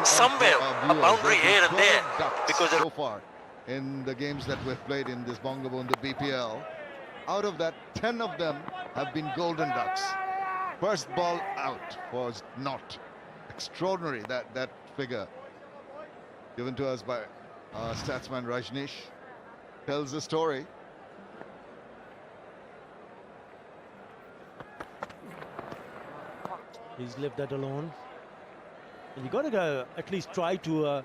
somewhere a boundary here and there because so far in the games that we've played in this Bangabandhu BPL, out of that 10 of them have been golden ducks. First ball out was not extraordinary. That figure given to us by our statsman Rajneesh tells the story. He's left that alone. And you got to at least try to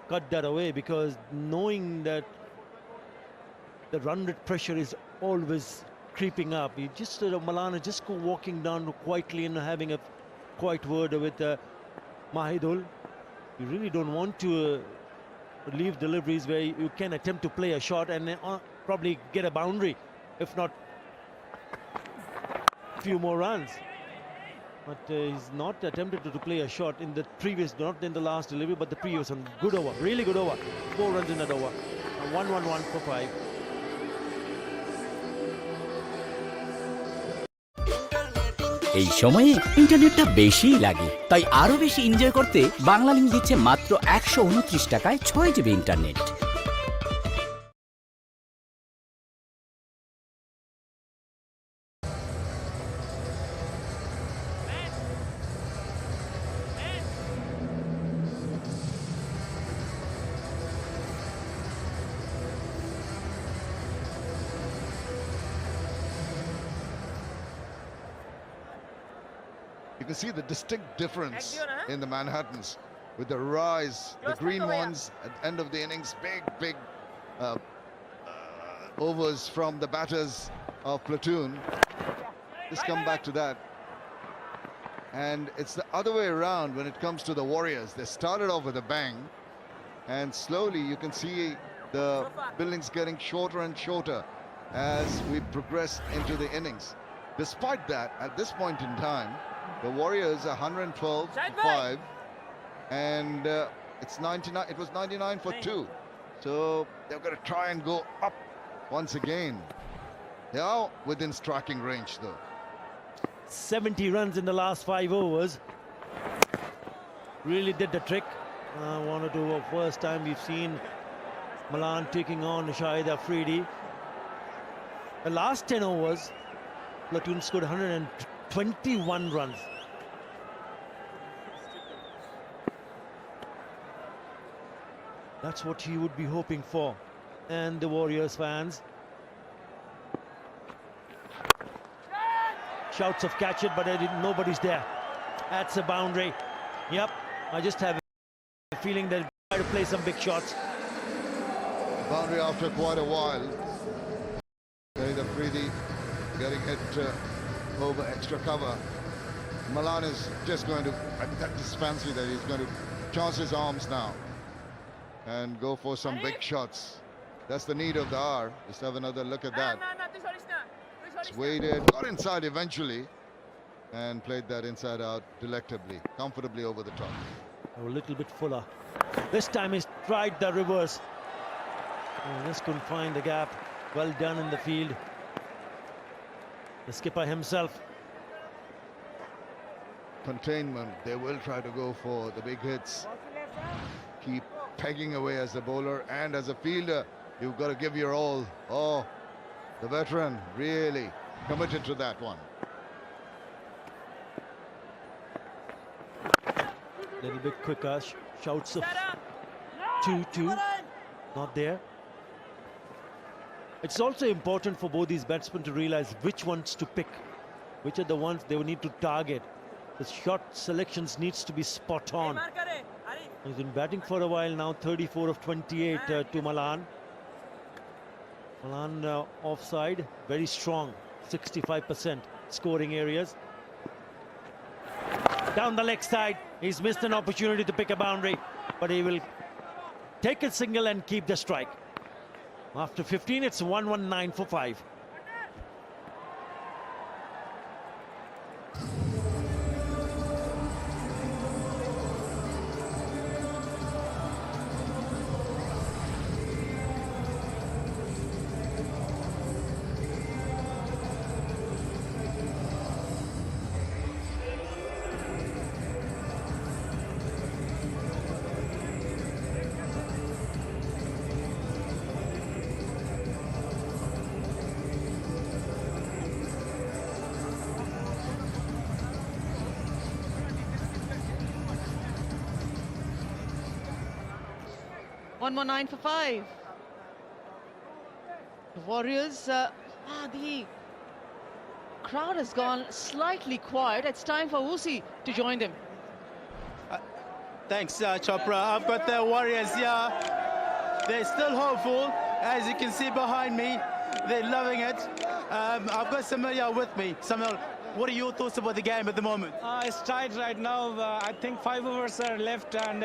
cut that away, because knowing that the run rate pressure is always creeping up, you just Malana just go walking down quietly and having a quiet word with Mahidul. You really don't want to leave deliveries where you can attempt to play a shot and probably get a boundary, if not a few more runs. But he's not attempted to play a shot in the previous, not in the last delivery, but the previous one. Good over, really good over. 4 runs in that over. 1-1-1 for 5. এই সময়ে ইন্টারনেটটা বেশিই লাগে, তাই আরো বেশি enjoy করতে বাংলালিংক দিচ্ছে মাত্র 129 টাকায় 6 GB internet. You can see the distinct difference in the Manhattans with the rise, the green ones at the end of the innings, big overs from the batters of Platoon. Just come back to that. And it's the other way around when it comes to the Warriors. They started off with a bang, and slowly you can see the buildings getting shorter and shorter as we progress into the innings. Despite that, at this point in time, the Warriors are 112 for 5, and it's 99. It was 99 for 2, so they've got to try and go up once again. They are within striking range, though. 70 runs in the last 5 overs. Really did the trick. One or two, first time we've seen Malan taking on Shahid Afridi. The last 10 overs, Platoon scored 121 runs. That's what he would be hoping for, and the Warriors fans. Shouts of catch it, but nobody's there. That's a boundary. Yep, I just have a feeling they'll try to play some big shots. Boundary after quite a while. Shahid Afridi getting hit over extra cover. Malan is just going to, I just fancy that he's going to chance his arms now and go for some big shots. That's the need of the hour. Just have another look at that. Just waited, got inside eventually, and played that inside out delectably, comfortably over the top. A little bit fuller. This time he's tried the reverse. Just couldn't find the gap. Well done in the field. The skipper himself. Containment, they will try to go for the big hits. Keep pegging away as a bowler and as a fielder. You've got to give your all. Oh, the veteran really committed to that one. Little bit quicker. Shouts of 2-2. Not there. It's also important for both these batsmen to realize which ones to pick, which are the ones they will need to target. The shot selections needs to be spot on. He's been batting for a while now, 34 of 28 to Malan. Malan offside, very strong, 65% scoring areas. Down the leg side, he's missed an opportunity to pick a boundary, but he will take a single and keep the strike. After 15, it's 119 for 5. One more 9 for 5. The Warriors, the crowd has gone slightly quiet. It's time for Usi to join them. Thanks, Chopra. I've got the Warriors here. They're still hopeful, as you can see behind me. They're loving it. I've got Cumilla with me. Cumilla, what are your thoughts about the game at the moment? It's tight right now. I think 5 overs are left and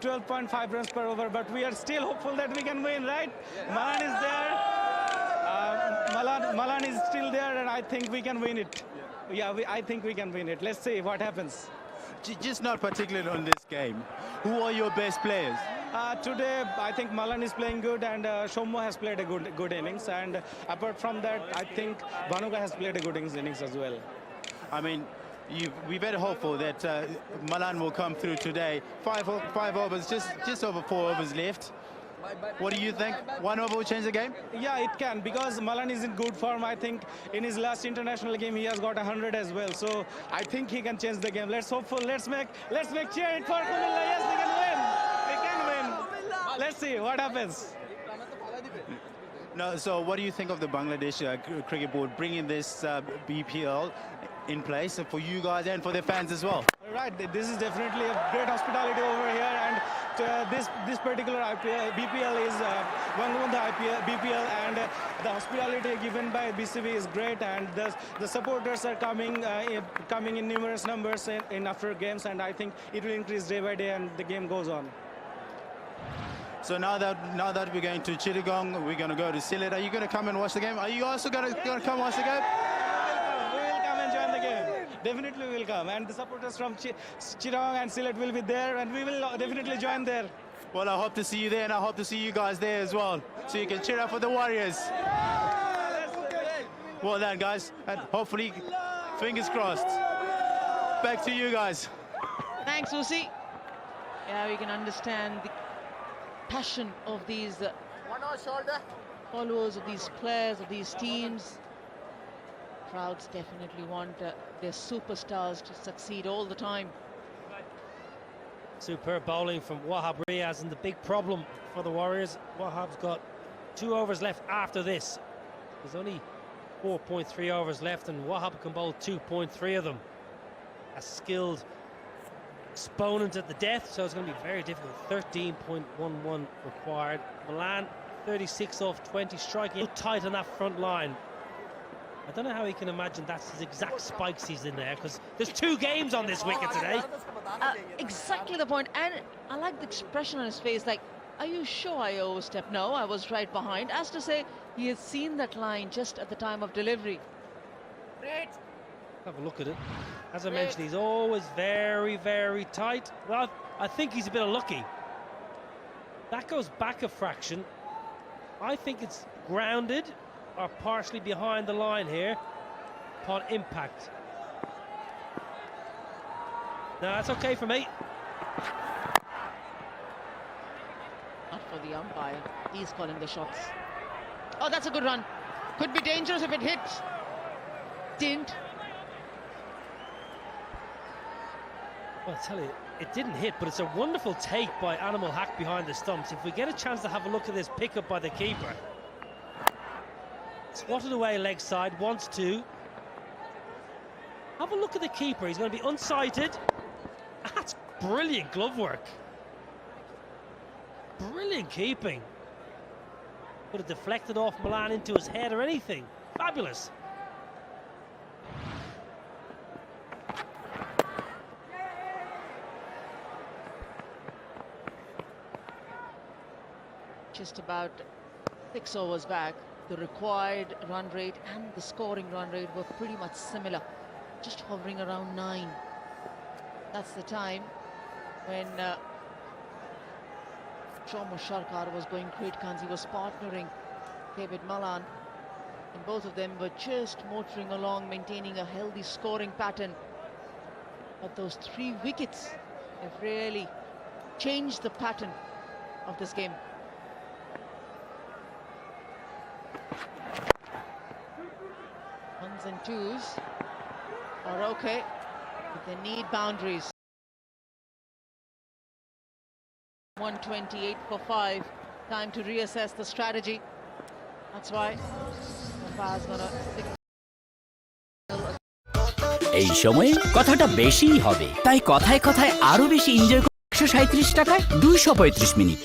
12.5 runs per over. But we are still hopeful that we can win, right? Yeah. Malan is there. Malan is still there, and I think we can win it. Yeah, I think we can win it. Let's see what happens. Just not particularly on this game. Who are your best players? Today, I think Malan is playing good, and Shomo has played a good innings. And apart from that, I think Bhanuka has played a good innings as well. I mean, we're very hopeful that Malan will come through today. Five overs, just over 4 overs left. What do you think? 1 over will change the game? Yeah, it can, because Malan is in good form. I think in his last international game he has got 100 as well. So I think he can change the game. Let's hopeful. Let's make cheer it for Cumilla. Yes, we can win. We can win. Let's see what happens. No, so what do you think of the Bangladesh cricket board bringing this BPL in place for you guys and for their fans as well? Right, this is definitely a great hospitality over here, and this particular BPL is Bangladesh BPL, and the hospitality given by BCB is great, and the supporters are coming in numerous numbers in after games, and I think it will increase day by day, and the game goes on. So now that we're going to Chittagong, we're going to go to Sylhet. Are you going to come and watch the game? Are you also going to come watch the game? We will come and join the game. Definitely we will come, and the supporters from Chittagong and Sylhet will be there, and we will definitely join there. Well, I hope to see you there, and I hope to see you guys there as well, so you can cheer up for the Warriors. Well done, guys, and hopefully, fingers crossed. Back to you guys. Thanks, Usi. Yeah, we can understand the passion of these followers, of these players, of these teams. Crowds definitely want their superstars to succeed all the time. Superb bowling from Wahab Riaz, and the big problem for the Warriors, Wahab's got 2 overs left after this. There's only 4.3 overs left, and Wahab can bowl 2.3 of them. A skilled exponent at the death, so it's going to be very difficult. 13.11 required. Malan 36 off 20, striking tight on that front line. I don't know how he can imagine that's his exact spikes he's in there, because there's 2 games on this wicket today. Exactly the point, and I like the expression on his face, like, are you sure I overstepped? No, I was right behind, as to say he has seen that line just at the time of delivery. Have a look at it. As I mentioned, he's always very, very tight. Well, I think he's a bit unlucky. That goes back a fraction. I think it's grounded or partially behind the line here upon impact. No, that's okay for me. Not for the umpire. He's calling the shots. Oh, that's a good run. Could be dangerous if it hits. Didn't. Well, I tell you, it didn't hit, but it's a wonderful take by Animal Hack behind the stumps. If we get a chance to have a look at this pickup by the keeper. Swatted away leg side, wants to. Have a look at the keeper. He's going to be unsighted. That's brilliant glove work. Brilliant keeping. Could have deflected off Malan into his head or anything. Fabulous. Just about 6 overs back, the required run rate and the scoring run rate were pretty much similar, just hovering around 9. That's the time when Shomo Sharkar was going great guns. He was partnering David Malan, and both of them were just motoring along, maintaining a healthy scoring pattern. But those 3 wickets have really changed the pattern of this game. Ones and twos are okay, but they need boundaries. 128 for 5. Time to reassess the strategy. That's why Papa's gonna stick. এই সময়ে কথাটা বেশিই হবে, তাই কথায় কথায় আরো বেশি এনজয় করুন 137 টাকায় 235 minute.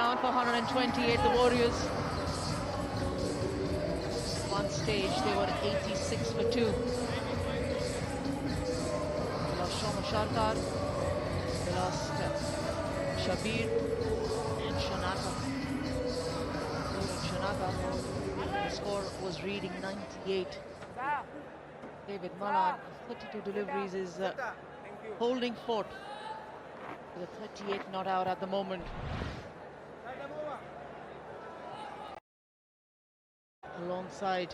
Down for 128, the Warriors. One stage they were 86 for 2. They lost Shoma Sharkar, they lost Shabir and Shanaka. The score was reading 98. David Malan, 32 deliveries, is holding fort with a 38 not out at the moment. Alongside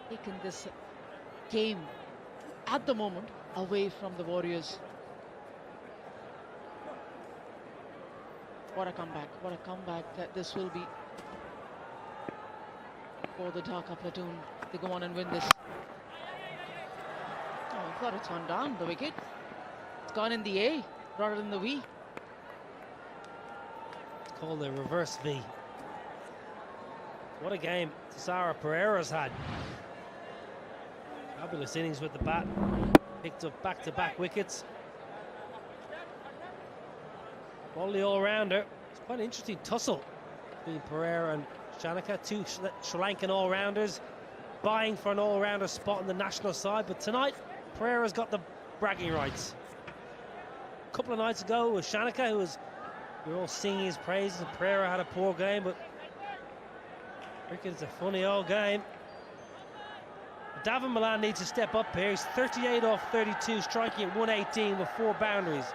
taken this game at the moment away from the Warriors. What a comeback that this will be for the Dhaka Platoon. They go on and win this. Oh, I thought it's gone down, the wicket. It's gone in the A rather than the V. It's called a reverse V. What a game Sarah Pereira's had. Fabulous innings with the bat. Picked up back-to-back wickets. Quality all-rounder. It's quite an interesting tussle between Pereira and Shanaka, two Sri Lankan all-rounders vying for an all-rounder spot in the national side, but tonight Pereira's got the bragging rights. A couple of nights ago with Shanaka, we were all singing his praises, and Pereira had a poor game, but it's a funny old game. Davin Milan needs to step up here. He's 38 off 32, striking at 118 with 4 boundaries.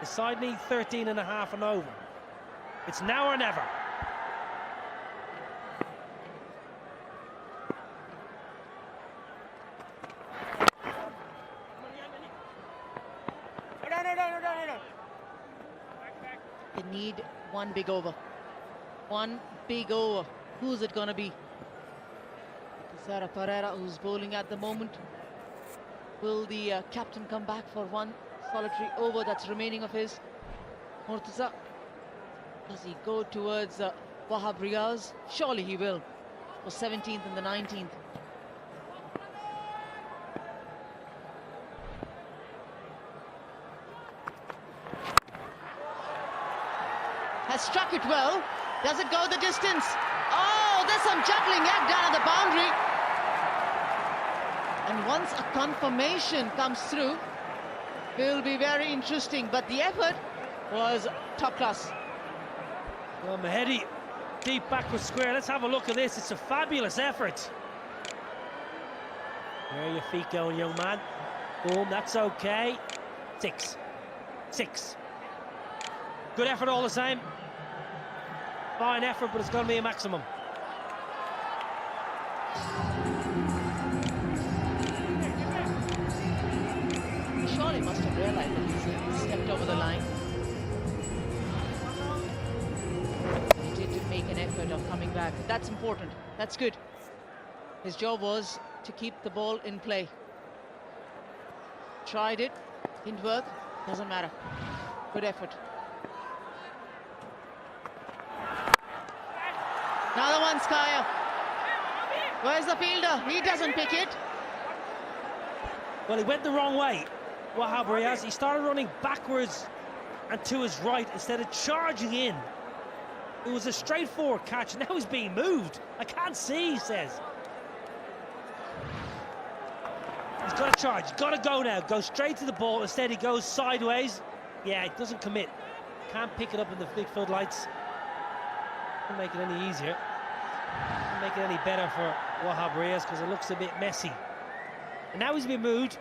The side need 13 and a half and over. It's now or never. They need one big over. One big over. Who's it going to be? Sarah Pereira, who's bowling at the moment. Will the captain come back for one solitary over that's remaining of his? Murtaza, does he go towards Wahab Riaz? Surely he will, for 17th and the 19th. Has struck it well. Does it go the distance? Oh, there's some juggling act down at the boundary. And once a confirmation comes through, it will be very interesting. But the effort was top class. Well, Mahedi, deep backward square. Let's have a look at this. It's a fabulous effort. Where are your feet going, young man? Boom, that's okay. 6. 6. Good effort all the same. Fine effort, but it's going to be a maximum. He surely must have realized that he's stepped over the line. He did make an effort of coming back. That's important. That's good. His job was to keep the ball in play. Tried it. Didn't work. Doesn't matter. Good effort. Another one, Skyer. Where's the fielder? He doesn't pick it. Well, he went the wrong way. Wahab Riaz, he started running backwards and to his right instead of charging in. It was a straightforward catch. Now he's being moved. I can't see, he says. He's got to charge. He's got to go now. Go straight to the ball. Instead, he goes sideways. Yeah, it doesn't commit. Can't pick it up in the big floodlights. Doesn't make it any easier. Doesn't make it any better for Wahab Riaz because it looks a bit messy. And now he's been moved.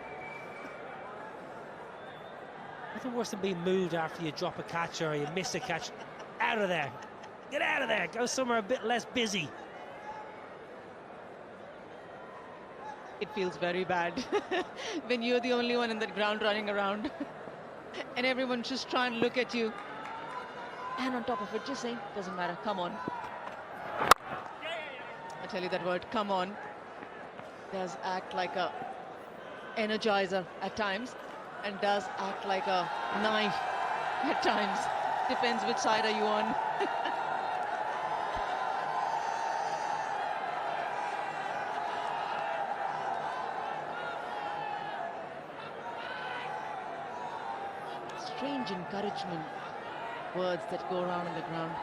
Nothing worse than being moved after you drop a catch or you miss a catch. Out of there. Get out of there. Go somewhere a bit less busy. It feels very bad when you're the only one in that ground running around and everyone's just trying to look at you. And on top of it, just saying, doesn't matter, come on. I tell you that word, come on, does act like a energizer at times and does act like a knife at times. Depends which side are you on. Strange encouragement words that go around on the ground.